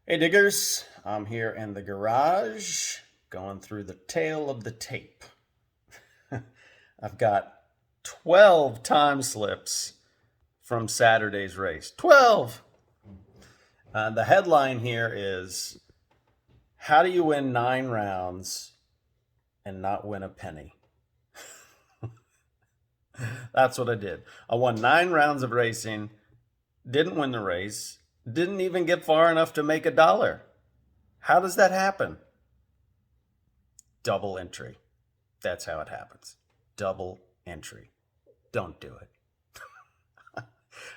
Hey diggers, I'm here in the garage going through the tail of the tape. I've got 12 time slips from Saturday's race. 12! The headline here is How do you win 9 rounds and not win a penny? That's what I did. I won 9 rounds of racing, didn't win the race, didn't even get far enough to make $1. How does that happen? Double entry. That's how it happens. Double entry. Don't do it.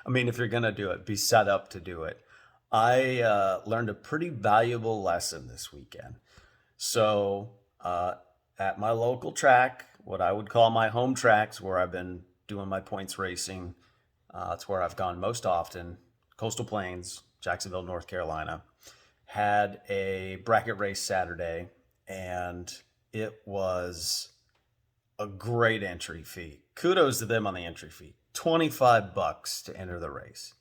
I mean, if you're going to do it, be set up to do it. I learned a pretty valuable lesson this weekend. So, at my local track, what I would call my home tracks, where I've been doing my points racing, it's where I've gone most often, Coastal Plains, Jacksonville, North Carolina, had a bracket race Saturday, and it was a great entry fee. Kudos to them on the entry fee. $25 to enter the race.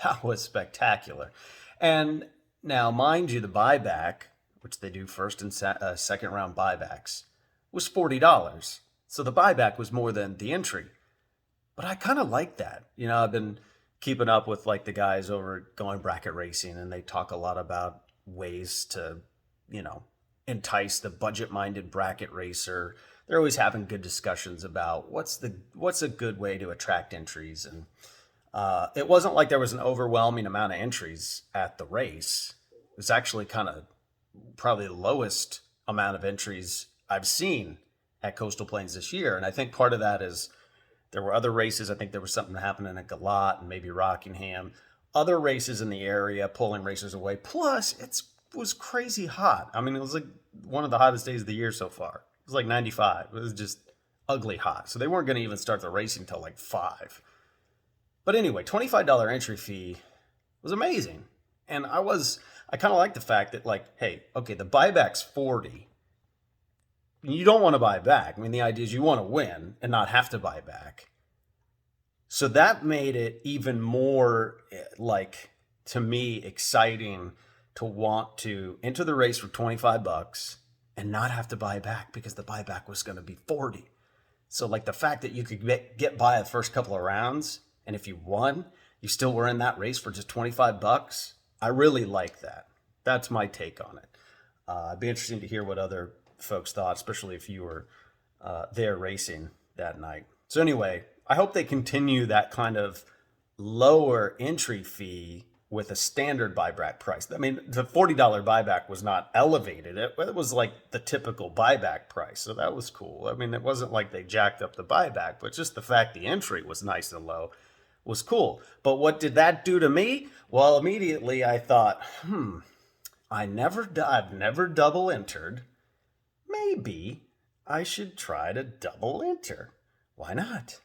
That was spectacular. And now, mind you, the buyback, which they do first and second round buybacks, was $40. So the buyback was more than the entry. But I kind of like that. You know, I've been keeping up with like the guys over Going Bracket Racing, and they talk a lot about ways to, you know, entice the budget-minded bracket racer. They're always having good discussions about what's a good way to attract entries. And it wasn't like there was an overwhelming amount of entries at the race. It was actually kind of probably the lowest amount of entries I've seen at Coastal Plains this year. And I think part of that is there were other races. I think there was something happening at Galat and maybe Rockingham. Other races in the area pulling racers away. Plus, it was crazy hot. I mean, it was like one of the hottest days of the year so far. It was like 95. It was just ugly hot. So they weren't going to even start the racing until like 5. But anyway, $25 entry fee was amazing. And I kind of like the fact that, like, hey, okay, the buyback's 40. You don't want to buy back. I mean, the idea is you want to win and not have to buy back. So that made it even more, like, to me, exciting to want to enter the race for $25 and not have to buy back because the buyback was going to be 40. So, like, the fact that you could get by the first couple of rounds, and if you won, you still were in that race for just $25. I really like that. That's my take on it. It'd be interesting to hear what other folks thought, especially if you were there racing that night. So anyway, I hope they continue that kind of lower entry fee with a standard buyback price. I mean, the $40 buyback was not elevated. It was like the typical buyback price. So that was cool. I mean, it wasn't like they jacked up the buyback, but just the fact the entry was nice and low was cool. But what did that do to me? Well, immediately I thought, I've never double entered. Maybe I should try to double enter. Why not?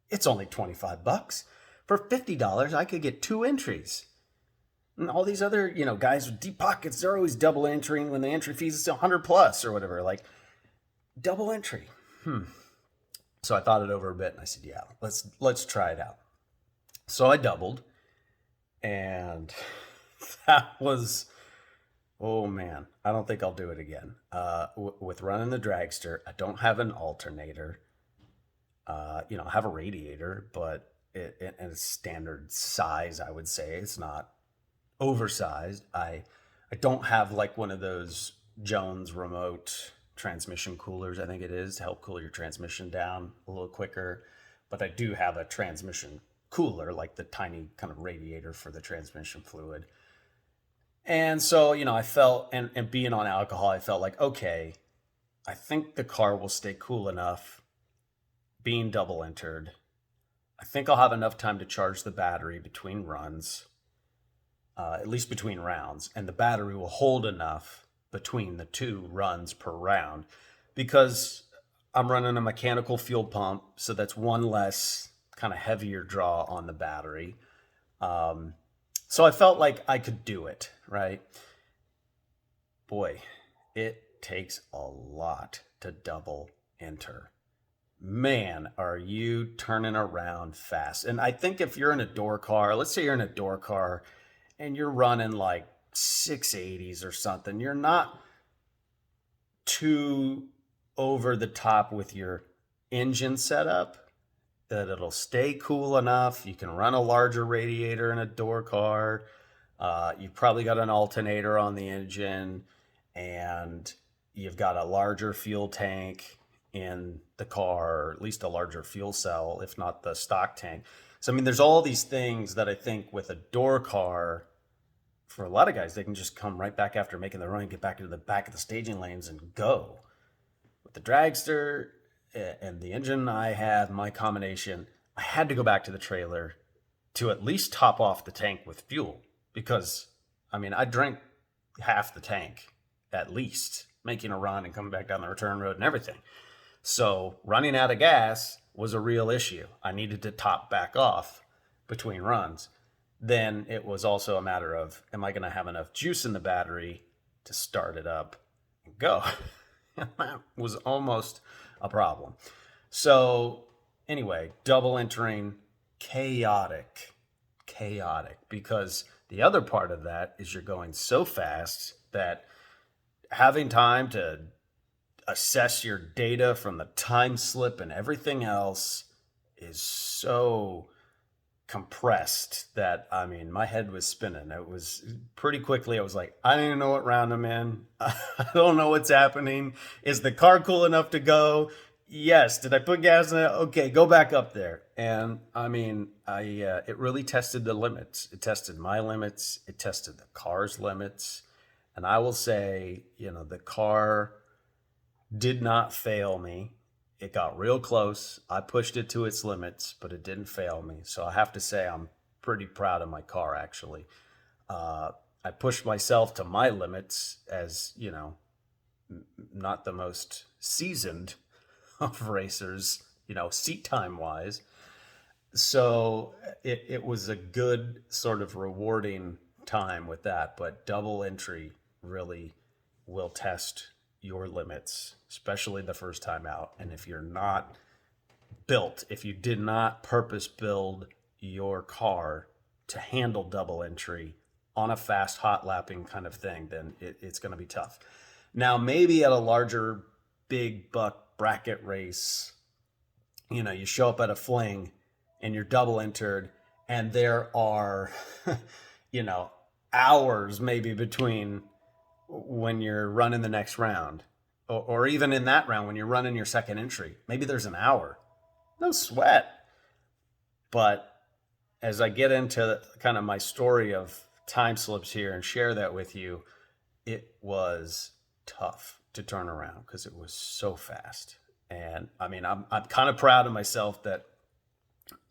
It's only $25. For $50, I could get 2 entries. And all these other, guys with deep pockets, they're always double entering when the entry fees is 100 plus or whatever. Like, double entry. So I thought it over a bit and I said, yeah, let's try it out. So I doubled, and that was, oh man, I don't think I'll do it again. With running the dragster, I don't have an alternator. I have a radiator, but in a standard size, I would say. It's not oversized. I don't have like one of those Jones remote transmission coolers, I think it is, to help cool your transmission down a little quicker. But I do have a transmission cooler, like the tiny kind of radiator for the transmission fluid. And so, I felt, and being on alcohol, I felt like, okay, I think the car will stay cool enough being double entered. I think I'll have enough time to charge the battery between runs, at least between rounds, and the battery will hold enough between the 2 runs per round because I'm running a mechanical fuel pump, so that's one less kind of heavier draw on the battery. So I felt like I could do it, right? Boy, it takes a lot to double enter. Man, are you turning around fast. And I think if you're in a door car, let's say you're in a door car and you're running like 680s or something. You're not too over the top with your engine setup, that it'll stay cool enough. You can run a larger radiator in a door car. You've probably got an alternator on the engine, and you've got a larger fuel tank in the car, or at least a larger fuel cell, if not the stock tank. So, I mean, there's all these things that I think with a door car, for a lot of guys, they can just come right back after making the run, get back into the back of the staging lanes and go. With the dragster and the engine I had, my combination, I had to go back to the trailer to at least top off the tank with fuel, because, I mean, I drank half the tank at least, making a run and coming back down the return road and everything. So running out of gas was a real issue. I needed to top back off between runs. Then it was also a matter of, am I going to have enough juice in the battery to start it up and go? That was almost a problem. So anyway, double entering, chaotic, because the other part of that is you're going so fast that having time to assess your data from the time slip and everything else is so compressed that, I mean, my head was spinning. It was pretty quickly. I was like, I don't even know what round I'm in. I don't know what's happening. Is the car cool enough to go? Yes. Did I put gas in it? Okay, go back up there. And I mean, it really tested the limits. It tested my limits. It tested the car's limits. And I will say, you know, the car did not fail me. It got real close. I pushed it to its limits, but it didn't fail me. So I have to say I'm pretty proud of my car, actually. I pushed myself to my limits as, you know, not the most seasoned of racers, you know, seat time wise. So it was a good sort of rewarding time with that, but double entry really will test your limits, especially the first time out. And if you're not built, if you did not purpose build your car to handle double entry on a fast hot lapping kind of thing, then it's going to be tough. Now, maybe at a larger big buck bracket race, you know, you show up at a fling and you're double entered, and there are, you know, hours maybe between when you're running the next round, or even in that round when you're running your second entry. Maybe there's an hour. No sweat. But as I get into kind of my story of time slips here and share that with you, it was tough to turn around because it was so fast. And I mean, I'm kind of proud of myself that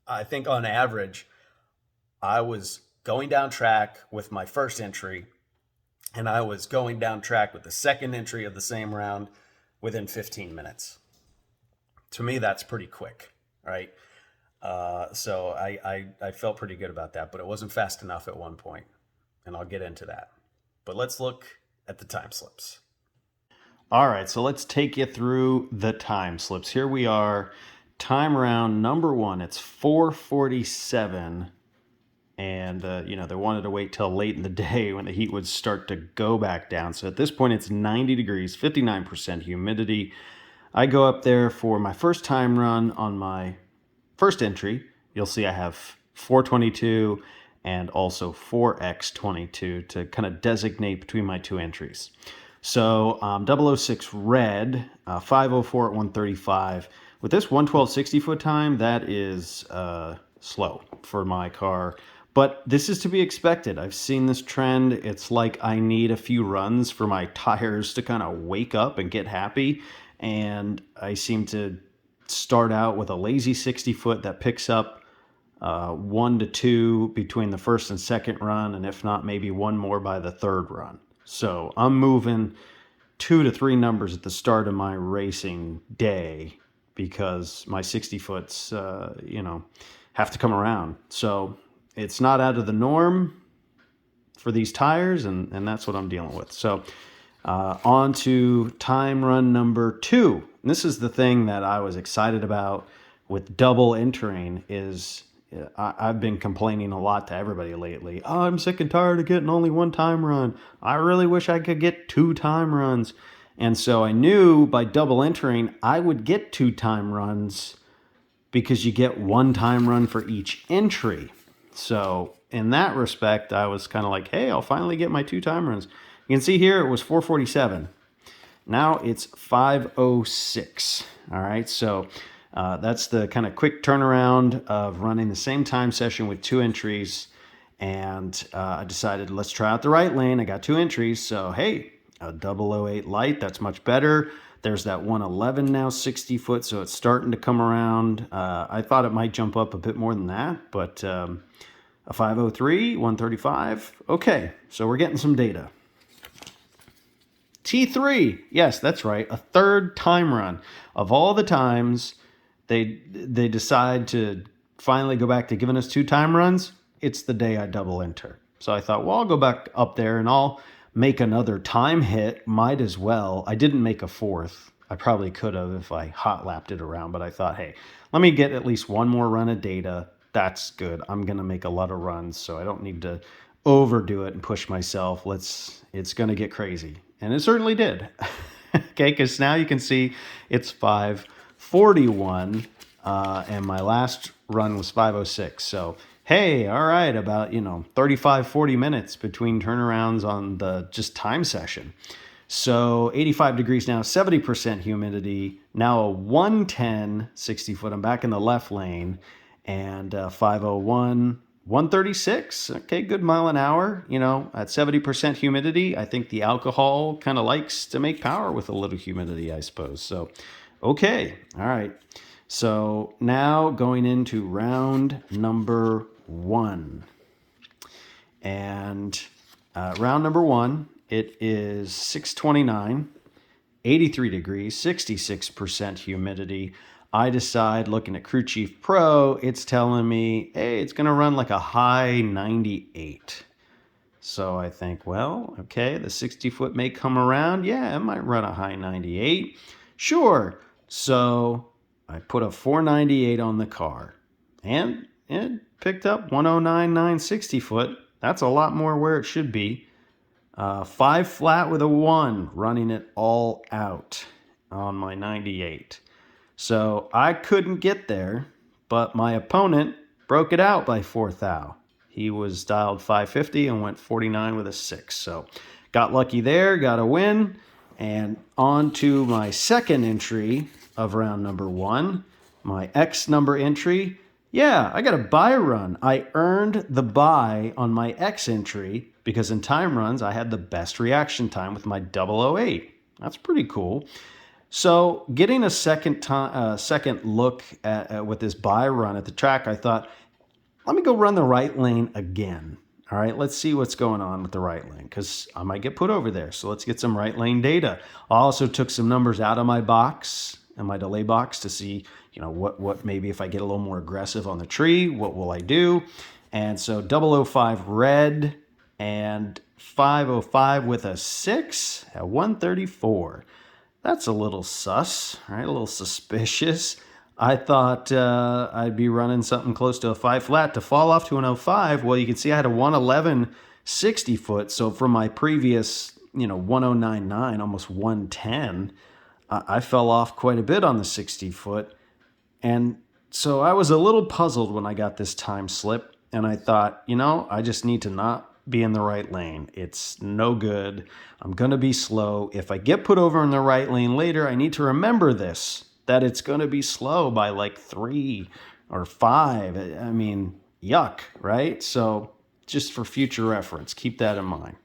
I think on average, I was going down track with my first entry, and I was going down track with the second entry of the same round within 15 minutes. To me, that's pretty quick, right? So I felt pretty good about that, but it wasn't fast enough at one point, and I'll get into that. But let's look at the time slips. All right, so let's take you through the time slips. Here we are, time round number 1. It's 4:47. And, you know, they wanted to wait till late in the day when the heat would start to go back down. So at this point, it's 90 degrees, 59% humidity. I go up there for my first time run on my first entry. You'll see I have 422 and also 4x22 to kind of designate between my two entries. So 006 red, 504 at 135. With this 112 60-foot time, that is slow for my car. But this is to be expected. I've seen this trend. It's like I need a few runs for my tires to kind of wake up and get happy. And I seem to start out with a lazy 60-foot that picks up 1 to 2 between the first and second run, and if not, maybe one more by the third run. So I'm moving 2 to 3 numbers at the start of my racing day because my 60-foots, you know, have to come around. So it's not out of the norm for these tires, and that's what I'm dealing with. So on to time run number 2. And this is the thing that I was excited about with double entering is I've been complaining a lot to everybody lately. Oh, I'm sick and tired of getting only one time run. I really wish I could get 2 time runs. And so I knew by double entering, I would get 2 time runs because you get 1 time run for each entry. So in that respect, I was kind of like, hey, I'll finally get my 2 time runs. You can see here it was 447. Now it's 506. All right, so that's the kind of quick turnaround of running the same time session with 2 entries. And I decided, let's try out the right lane. I got 2 entries, so hey, a 008 light, that's much better. There's that 111 now, 60 foot, so it's starting to come around. I thought it might jump up a bit more than that, but a 503, 135. Okay, so we're getting some data. T3, yes, that's right, a 3rd time run. Of all the times they decide to finally go back to giving us 2 time runs, it's the day I double enter. So I thought, well, I'll go back up there and I'll make another time hit, might as well. I didn't make a 4th. I probably could have if I hot lapped it around, but I thought, hey, let me get at least 1 more run of data. That's good. I'm going to make a lot of runs, so I don't need to overdo it and push myself. It's going to get crazy. And it certainly did. Okay, because now you can see it's 541, and my last run was 506. So hey, all right, about, 35, 40 minutes between turnarounds on the just time session. So 85 degrees now, 70% humidity, now a 110, 60 foot. I'm back in the left lane, and 501, 136. Okay, good mile an hour. At 70% humidity, I think the alcohol kind of likes to make power with a little humidity, I suppose. So, okay, all right. So now going into round number 1. And round number 1, it is 629, 83 degrees, 66% humidity. I decide, looking at Crew Chief Pro, it's telling me, hey, it's going to run like a high 98. So I think, well, okay, the 60 foot may come around. Yeah, it might run a high 98. Sure. So I put a 498 on the car, and it picked up 109.9 60 foot. That's a lot more where it should be. 5 flat with a 1, running it all out on my 98. So I couldn't get there, but my opponent broke it out by 4 thou. He was dialed 550 and went 49 with a 6. So got lucky there, got a win. And on to my second entry of round number 1, my X number entry. Yeah, I got a buy run. I earned the buy on my X entry because in time runs, I had the best reaction time with my 008. That's pretty cool. So getting a second look at with this buy run at the track, I thought, let me go run the right lane again. All right, let's see what's going on with the right lane because I might get put over there. So let's get some right lane data. I also took some numbers out of my box and my delay box to see, what maybe if I get a little more aggressive on the tree, what will I do? And so 005 red and 505 with a 6 at 134. That's a little sus, right? A little suspicious. I thought I'd be running something close to a 5 flat to fall off to an 05. Well, you can see I had a 111 60 foot. So from my previous, 1099, almost 110, I fell off quite a bit on the 60 foot. And so I was a little puzzled when I got this time slip. And I thought, I just need to not be in the right lane. It's no good. I'm going to be slow. If I get put over in the right lane later, I need to remember this, that it's going to be slow by like 3 or 5. I mean, yuck, right? So just for future reference, keep that in mind.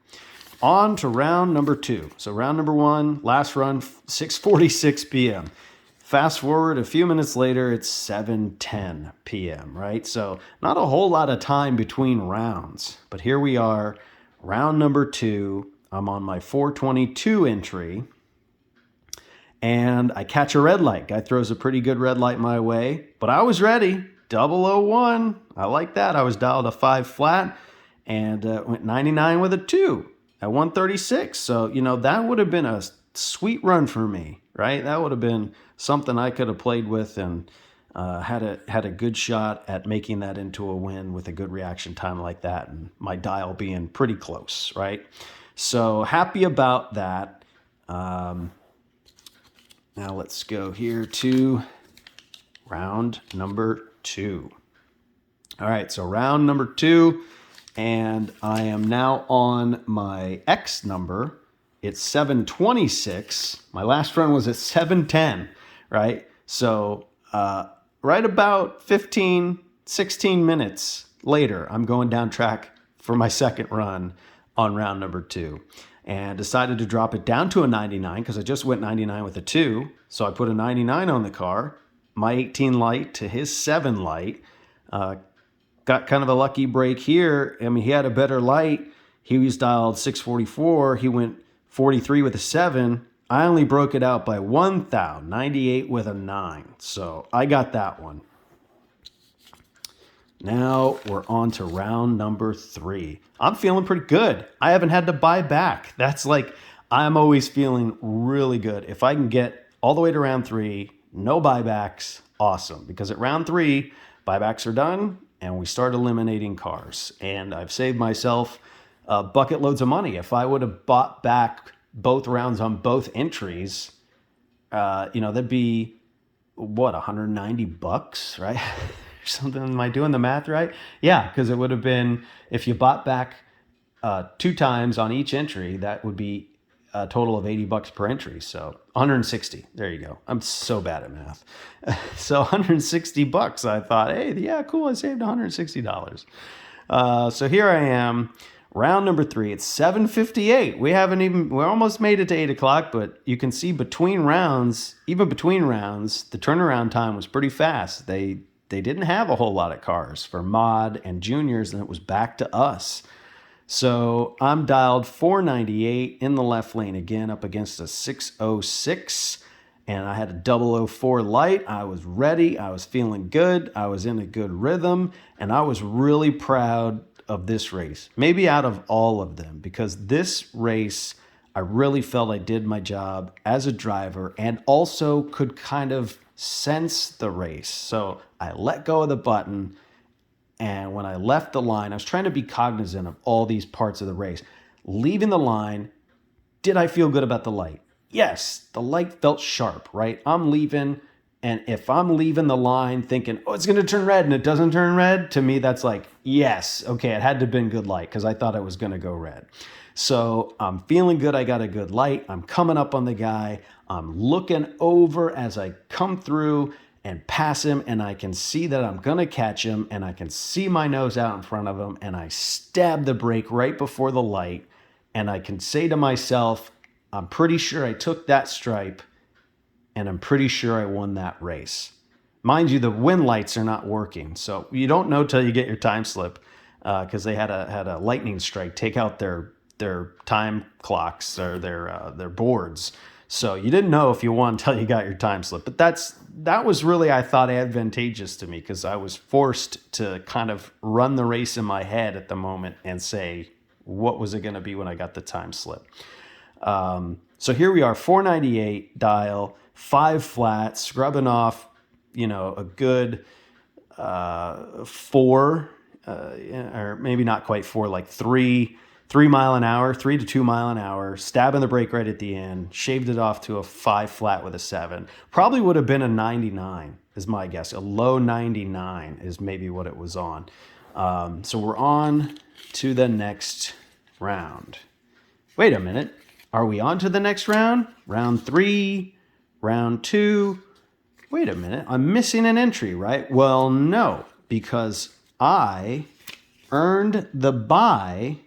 On to round number 2. So round number 1, last run, 6:46 p.m. Fast forward a few minutes later, it's 7:10 p.m., right? So not a whole lot of time between rounds. But here we are, round number 2. I'm on my 422 entry. And I catch a red light. Guy throws a pretty good red light my way. But I was ready. 001. I like that. I was dialed a 5 flat and went 99 with a 2 at 136. So, that would have been a sweet run for me, right? That would have been something I could have played with and Had a good shot at making that into a win with a good reaction time like that, and my dial being pretty close, right? So happy about that. Now let's go here to round number 2. All right, so round number 2, and I am now on my X number. It's 726. My last run was at 710, right? So right about 15, 16 minutes later, I'm going down track for my second run on round number 2. And decided to drop it down to a 99 because I just went 99 with a 2. So I put a 99 on the car, my 18 light to his 7 light. Got kind of a lucky break here. I mean, he had a better light. He was dialed 644. He went 43 with a 7. I only broke it out by 1 thou, 98 with a 9. So I got that one. Now we're on to round number 3. I'm feeling pretty good. I haven't had to buy back. That's like, I'm always feeling really good. If I can get all the way to round 3, no buybacks, awesome. Because at round 3, buybacks are done and we start eliminating cars. And I've saved myself bucket loads of money. If I would have bought back both rounds on both entries, that'd be what, $190, right? Something, am I doing the math right? Yeah, because it would have been, if you bought back 2 times on each entry, that would be a total of $80 per entry. So 160. There you go. I'm so bad at math. So $160. I thought, hey, yeah, cool. I saved $160. So here I am, round number 3. It's 7:58. We're almost made it to 8 o'clock, but you can see even between rounds, the turnaround time was pretty fast. They didn't have a whole lot of cars for mod and juniors, and it was back to us. So I'm dialed 498 in the left lane again, up against a 606, and I had a 004 light. I was ready. I was feeling good. I was in a good rhythm, and I was really proud of this race, maybe out of all of them, because this race, I really felt I did my job as a driver and also could kind of sense the race. So I let go of the button, and when I left the line, I was trying to be cognizant of all these parts of the race. Leaving the line, did I feel good about the light? Yes, the light felt sharp, right? I'm leaving, and if I'm leaving the line thinking, oh, it's going to turn red, and it doesn't turn red, to me, that's like, yes, okay, it had to have been good light because I thought it was going to go red. So I'm feeling good. I got a good light. I'm coming up on the guy. I'm looking over as I come through and pass him, and I can see that I'm going to catch him, and I can see my nose out in front of him, and I stab the brake right before the light, and I can say to myself, I'm pretty sure I took that stripe, and I'm pretty sure I won that race. Mind you, the win lights are not working, so you don't know till you get your time slip, because they had a lightning strike take out their time clocks or their boards. So you didn't know if you won until you got your time slip. But that was really, I thought, advantageous to me because I was forced to kind of run the race in my head at the moment and say, what was it going to be when I got the time slip? So here we are, 498 dial, 5 flat, scrubbing off, a good 4, or maybe not quite 4, like 3 mile an hour, 3 to 2 mile an hour, stabbing the brake right at the end, shaved it off to a 5 flat with a 7. Probably would have been a 99 is my guess. A low 99 is maybe what it was on. So we're on to the next round. Wait a minute. Are we on to the next round? Round 3, round 2. Wait a minute. I'm missing an entry, right? Well, no, because I earned the bye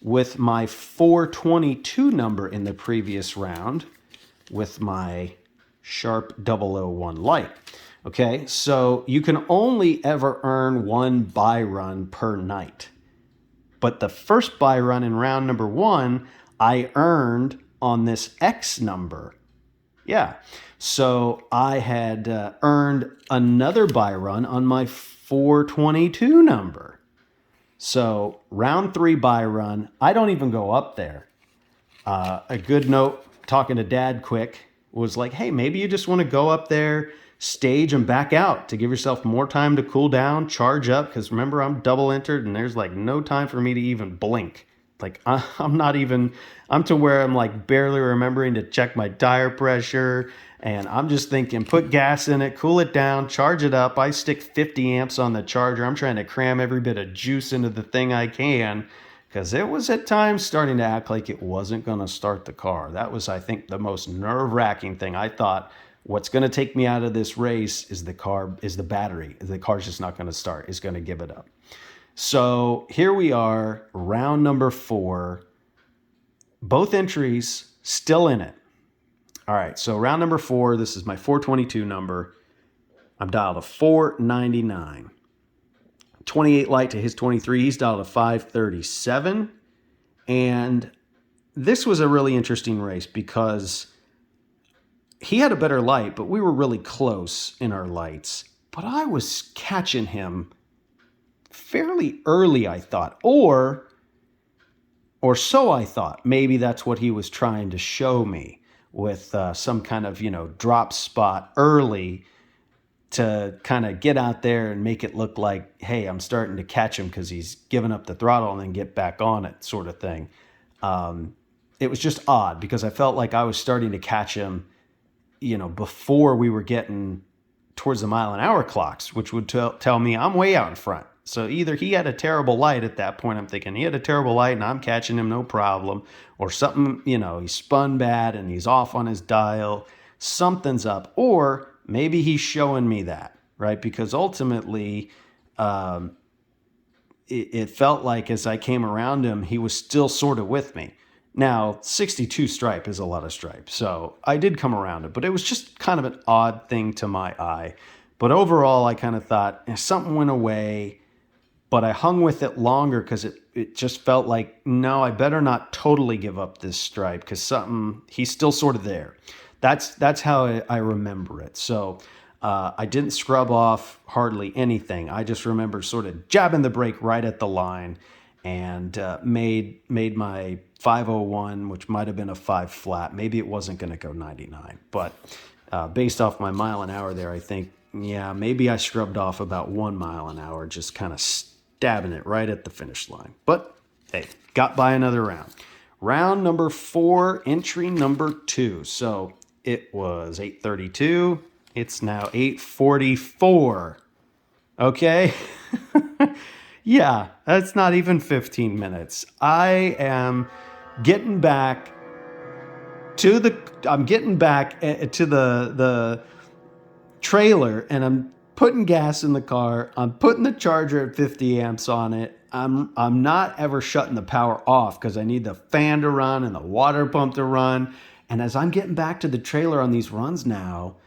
with my 422 number in the previous round with my sharp 001 light. Okay, so you can only ever earn 1 buy run per night. But the first buy run in round number 1, I earned on this X number. Yeah, so I had earned another buy run on my 422 number. So round 3 buy run, I don't even go up there. A good note, talking to Dad quick, was like, hey, maybe you just want to go up there, stage and back out to give yourself more time to cool down, charge up. Because remember, I'm double entered and there's like no time for me to even blink. Like I'm to where I'm like barely remembering to check my tire pressure. And I'm just thinking, put gas in it, cool it down, charge it up. I stick 50 amps on the charger. I'm trying to cram every bit of juice into the thing I can, because it was at times starting to act like it wasn't going to start the car. That was, I think, the most nerve-wracking thing. I thought, what's going to take me out of this race is the battery. The car's just not going to start. It's going to give it up. So here we are, round number 4. Both entries still in it. All right, so round number 4, this is my 422 number. I'm dialed to 499. 28 light to his 23. He's dialed to 537. And this was a really interesting race because he had a better light, but we were really close in our lights. But I was catching him fairly early, I thought, or so I thought. Maybe that's what he was trying to show me with some kind of, drop spot early to kind of get out there and make it look like, hey, I'm starting to catch him because he's giving up the throttle and then get back on it, sort of thing. It was just odd because I felt like I was starting to catch him, before we were getting towards the mile-an-hour clocks, which would tell me I'm way out in front. So either he had a terrible light at that point, I'm thinking he had a terrible light and I'm catching him no problem, or something, he spun bad and he's off on his dial, something's up, or maybe he's showing me that, right? Because ultimately, it felt like as I came around him, he was still sort of with me. Now, 62 stripe is a lot of stripe, so I did come around it, but it was just kind of an odd thing to my eye. But overall, I kind of thought something went away, but I hung with it longer because it just felt like, no, I better not totally give up this stripe because he's still sort of there. That's how I remember it. So I didn't scrub off hardly anything. I just remember sort of jabbing the brake right at the line and made my 501, which might have been a 5 flat. Maybe it wasn't going to go 99. But based off my mile an hour there, I think, yeah, maybe I scrubbed off about 1 mile an hour, just kind of stabbing it right at the finish line. But hey, got by another round. Round number 4, entry number 2. So it was 8:32. It's now 8:44. Okay? Yeah, that's not even 15 minutes. I am getting back to the trailer, and I'm putting gas in the car. I'm putting the charger at 50 amps on it. I'm not ever shutting the power off because I need the fan to run and the water pump to run. And as I'm getting back to the trailer on these runs now,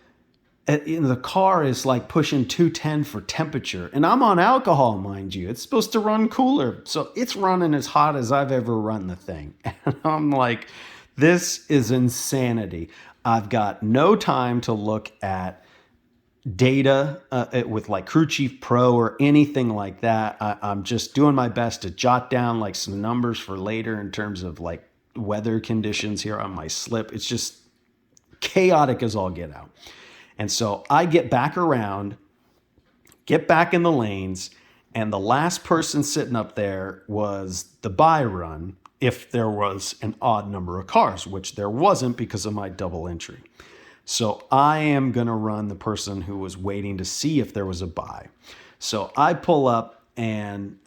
the car is like pushing 210 for temperature. And I'm on alcohol, mind you. It's supposed to run cooler. So it's running as hot as I've ever run the thing. And I'm like, this is insanity. I've got no time to look at data with like Crew Chief Pro or anything like that. I'm just doing my best to jot down like some numbers for later in terms of like weather conditions here on my slip. It's just chaotic as all get out. And so I get back around, get back in the lanes, and the last person sitting up there was the buy run if there was an odd number of cars, which there wasn't because of my double entry. So I am going to run the person who was waiting to see if there was a buy. So I pull up, and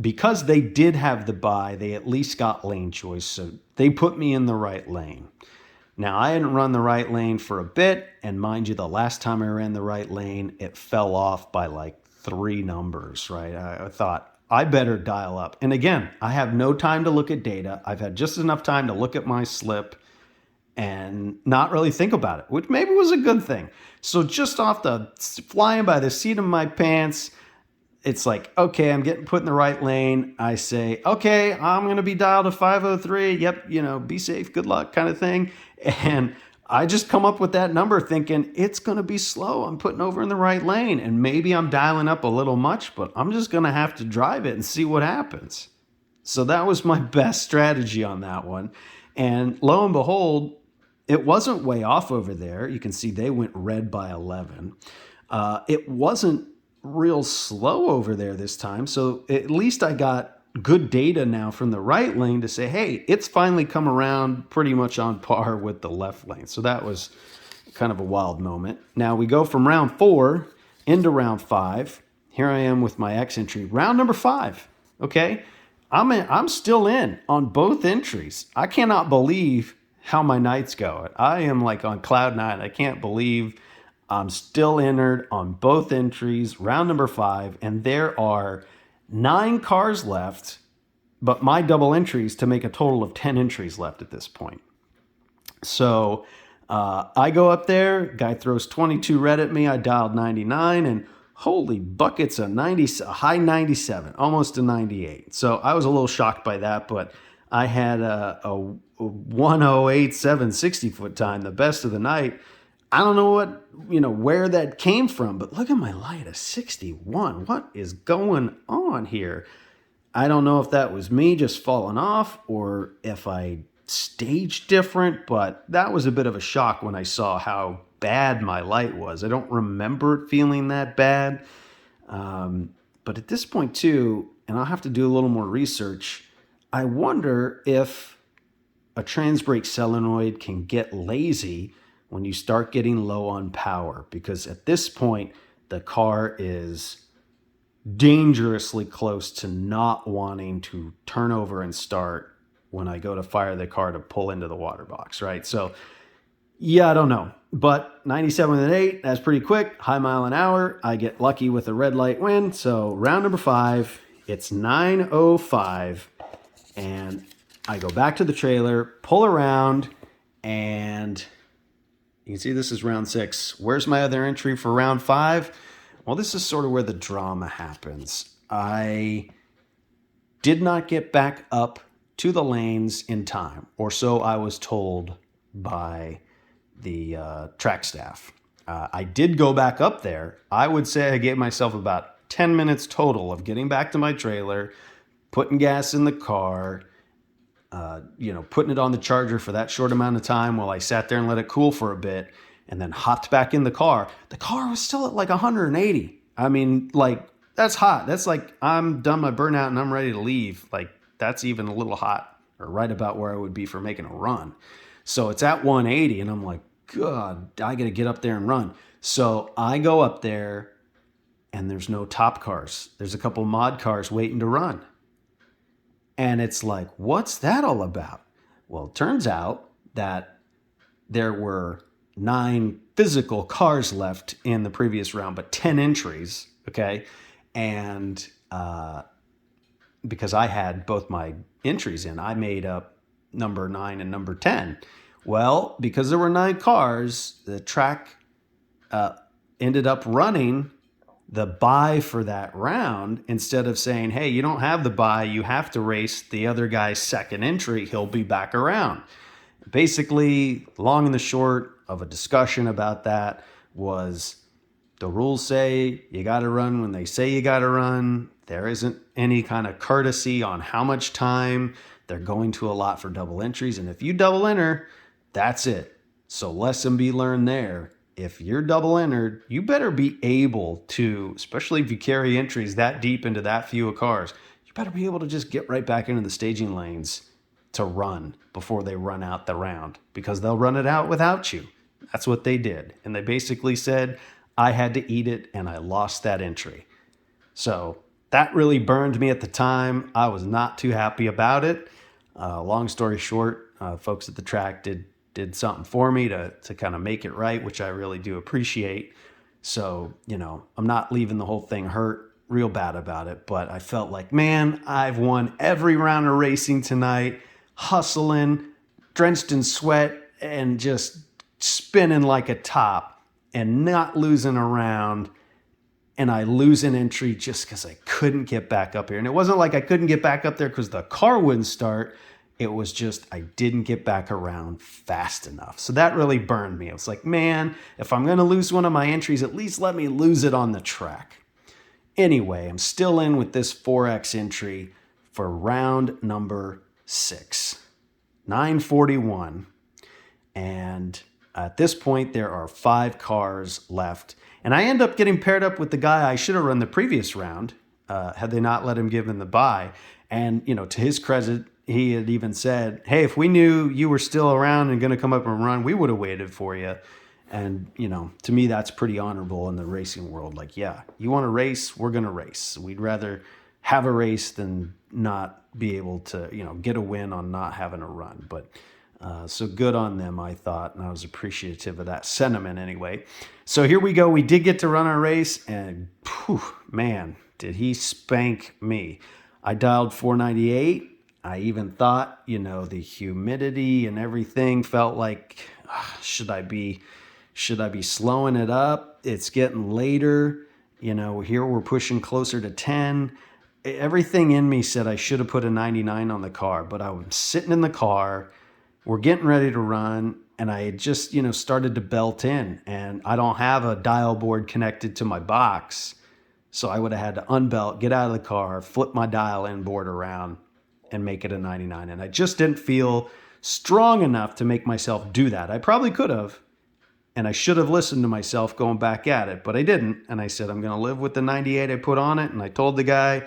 because they did have the buy, they at least got lane choice. So they put me in the right lane. Now, I hadn't run the right lane for a bit, and mind you, the last time I ran the right lane, it fell off by like 3 numbers, right? I thought, I better dial up. And again, I have no time to look at data. I've had just enough time to look at my slip and not really think about it, which maybe was a good thing. So just off the flying by the seat of my pants, it's like, okay, I'm getting put in the right lane. I say, okay, I'm going to be dialed to 503. Yep, be safe, good luck kind of thing. And I just come up with that number thinking it's going to be slow. I'm putting over in the right lane, and maybe I'm dialing up a little much, but I'm just going to have to drive it and see what happens. So that was my best strategy on that one. And lo and behold, it wasn't way off over there. You can see they went red by 11. It wasn't real slow over there this time. So at least I got good data now from the right lane to say, hey, it's finally come around pretty much on par with the left lane. So that was kind of a wild moment. Now we go from round 4 into round 5. Here I am with my X entry. Round number 5, okay? I'm still in on both entries. I cannot believe how my night's going. I am like on cloud 9. I can't believe I'm still entered on both entries, round number 5, and there are 9 cars left, but my double entries to make a total of 10 entries left at this point. So I go up there, guy throws 22 red at me, I dialed 99, and holy buckets, a high 97, almost a 98. So I was a little shocked by that, but I had a 1:08.7 60-foot time, the best of the night. I don't know where that came from, but look at my light, a 61. What is going on here? I don't know if that was me just falling off or if I staged different, but that was a bit of a shock when I saw how bad my light was. I don't remember it feeling that bad. But at this point too, and I'll have to do a little more research, I wonder if a trans brake solenoid can get lazy when you start getting low on power, because at this point, the car is dangerously close to not wanting to turn over and start when I go to fire the car to pull into the water box, right? So yeah, I don't know, but 97.8, that's pretty quick, high mile an hour. I get lucky with a red light win. So round number 5, it's 9:05, and I go back to the trailer, pull around, and you can see this is round 6. Where's my other entry for round 5? Well, this is sort of where the drama happens. I did not get back up to the lanes in time, or so I was told by the track staff. I did go back up there. I would say I gave myself about 10 minutes total of getting back to my trailer, putting gas in the car, putting it on the charger for that short amount of time while I sat there and let it cool for a bit, and then hopped back in the car. The car was still at like 180. I mean, like, that's hot. That's like, I'm done my burnout and I'm ready to leave. Like, that's even a little hot, or right about where I would be for making a run. So it's at 180, and I'm like, God, I got to get up there and run. So I go up there, and there's no top cars. There's a couple mod cars waiting to run. And it's like, what's that all about? Well, it turns out that there were 9 physical cars left in the previous round, but 10 entries, okay? And because I had both my entries in, I made up number 9 and number 10. Well, because there were 9 cars, the track ended up running the bye for that round. Instead of saying, hey, you don't have the bye, you have to race the other guy's second entry, he'll be back around. Basically, long and the short of a discussion about that was, the rules say you got to run when they say you got to run. There isn't any kind of courtesy on how much time they're going to allot for double entries. And if you double enter, that's it. So lesson be learned there. If you're double entered, you better be able to, especially if you carry entries that deep into that few of cars, you better be able to just get right back into the staging lanes to run before they run out the round, because they'll run it out without you. That's what they did. And they basically said, I had to eat it and I lost that entry. So that really burned me at the time. I was not too happy about it. Long story short, folks at the track did something for me to kind of make it right, which I really do appreciate. So, I'm not leaving the whole thing hurt real bad about it, but I felt like, man, I've won every round of racing tonight, hustling, drenched in sweat, and just spinning like a top and not losing a round. And I lose an entry just because I couldn't get back up here. And it wasn't like I couldn't get back up there because the car wouldn't start. It was just I didn't get back around fast enough. So that really burned me. I was like, man, if I'm going to lose one of my entries, at least let me lose it on the track. Anyway, I'm still in with this 4X entry for round number 6, 9:41. And at this point, there are 5 cars left. And I end up getting paired up with the guy I should have run the previous round, had they not let him give him the bye. And, to his credit, he had even said, hey, if we knew you were still around and going to come up and run, we would have waited for you. And, to me, that's pretty honorable in the racing world. Like, yeah, you want to race, we're going to race. We'd rather have a race than not be able to, get a win on not having a run. But so good on them, I thought, and I was appreciative of that sentiment anyway. So here we go. We did get to run our race, and man, did he spank me. I dialed 498. I even thought, the humidity and everything felt like, should I be slowing it up? It's getting later. Here we're pushing closer to 10. Everything in me said I should have put a 99 on the car, but I was sitting in the car. We're getting ready to run, and I had just, started to belt in, and I don't have a dial board connected to my box. So I would have had to unbelt, get out of the car, flip my dial-in board around, and make it a 99. And I just didn't feel strong enough to make myself do that. I probably could have, and I should have listened to myself going back at it, but I didn't. And I said, I'm going to live with the 98 I put on it. And I told the guy,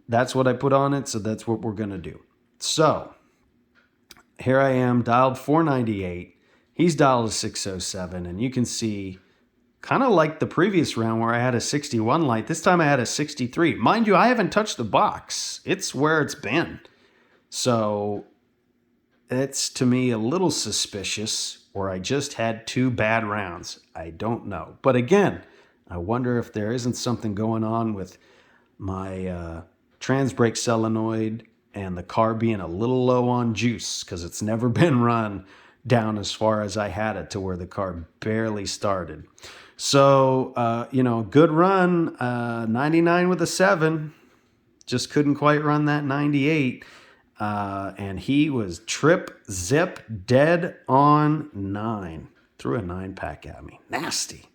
that's what I put on it, so that's what we're going to do. So here I am, dialed 498. He's dialed a 607, and you can see, kind of like the previous round where I had a 61 light, this time I had a 63. Mind you, I haven't touched the box. It's where it's been. So it's, to me, a little suspicious, or I just had 2 bad rounds. I don't know. But again, I wonder if there isn't something going on with my trans brake solenoid and the car being a little low on juice, because it's never been run down as far as I had it to where the car barely started. So, good run, 99 with a 7. Just couldn't quite run that 98. And he was trip, zip, dead on 9. Threw a 9-pack at me. Nasty.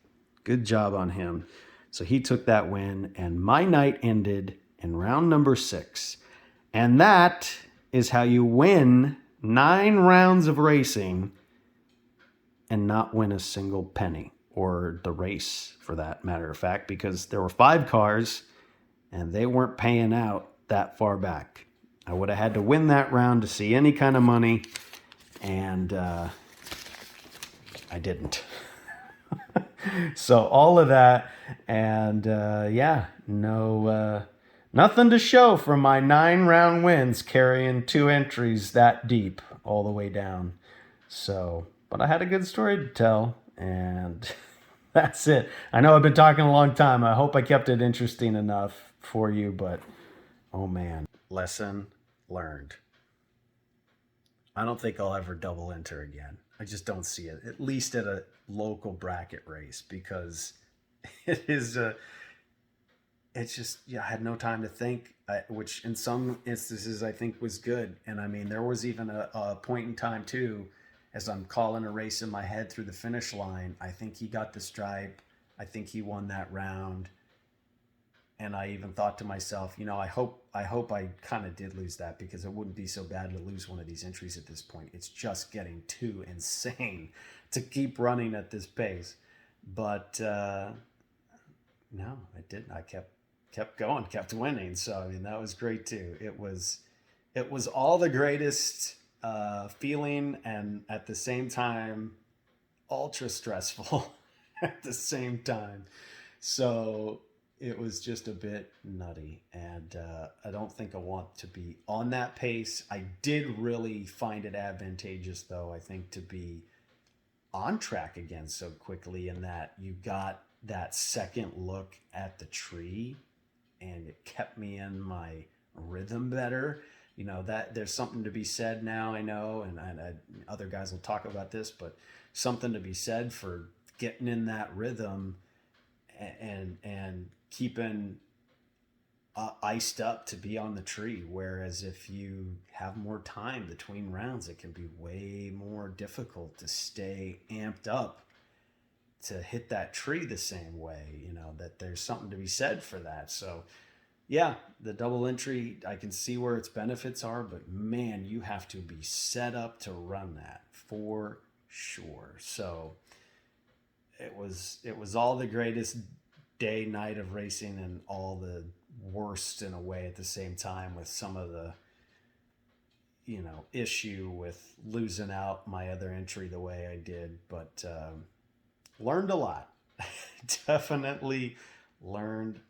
Good job on him. So he took that win, and my night ended in round number 6. And that is how you win 9 rounds of racing and not win a single penny, or the race for that matter of fact, because there were 5 cars and they weren't paying out that far back. I would have had to win that round to see any kind of money, and I didn't. So all of that, and nothing to show from my 9-round wins carrying 2 entries that deep all the way down. So, but I had a good story to tell, and that's it. I know I've been talking a long time. I hope I kept it interesting enough for you, but oh man. Lesson learned. I don't think I'll ever double enter again. I just don't see it, at least at a local bracket race, because it is it's just, I had no time to think, which in some instances I think was good. And I mean, there was even a point in time too, as I'm calling a race in my head through the finish line, I think he got the stripe. I think he won that round. And I even thought to myself, I hope I kind of did lose that, because it wouldn't be so bad to lose one of these entries at this point. It's just getting too insane to keep running at this pace. But no, I didn't. I kept going, kept winning. So I mean, that was great too. It was all the greatest feeling, and at the same time, ultra stressful at the same time. So it was just a bit nutty, and I don't think I want to be on that pace. I did really find it advantageous, though, I think, to be on track again so quickly, in that you got that second look at the tree, and it kept me in my rhythm better. That there's something to be said now, I know, and other guys will talk about this, but something to be said for getting in that rhythm and keeping iced up to be on the tree. Whereas if you have more time between rounds, it can be way more difficult to stay amped up to hit that tree the same way, that there's something to be said for that. So yeah, the double entry, I can see where its benefits are, but man, you have to be set up to run that for sure. So it was all the greatest day, night of racing, and all the worst in a way at the same time, with some of the, issue with losing out my other entry the way I did. But learned a lot. Definitely learned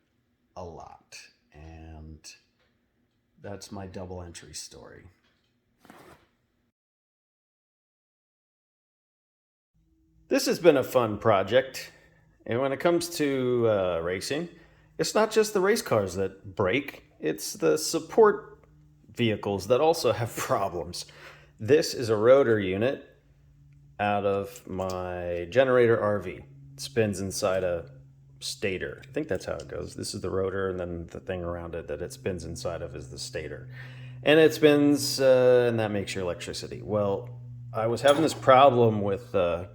a lot. And that's my double entry story. This has been a fun project. And when it comes to racing, it's not just the race cars that break, it's the support vehicles that also have problems. This is a rotor unit out of my generator RV. It spins inside a stator. I think that's how it goes. This is the rotor, and then the thing around it that it spins inside of is the stator. And it spins, and that makes your electricity. Well, I was having this problem with the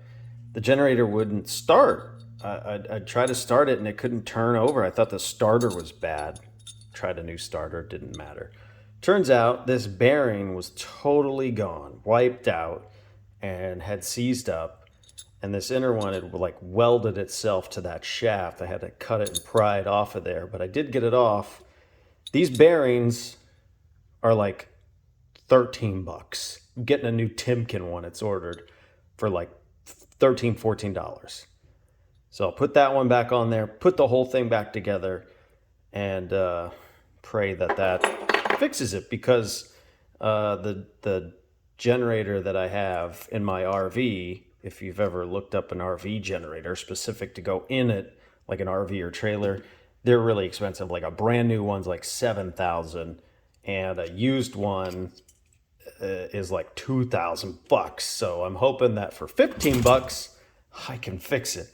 generator wouldn't start. I'd try to start it and it couldn't turn over. I thought the starter was bad. Tried a new starter, didn't matter. Turns out this bearing was totally gone, wiped out, and had seized up. And this inner one had welded itself to that shaft. I had to cut it and pry it off of there, but I did get it off. These bearings are like $13. I'm getting a new Timken one. It's ordered for like $13, $14. So I'll put that one back on there, put the whole thing back together, and pray that fixes it, because the generator that I have in my RV, if you've ever looked up an RV generator specific to go in it, like an RV or trailer, they're really expensive. Like a brand new one's like $7,000, and a used one is like $2,000. So I'm hoping that for $15 I can fix it.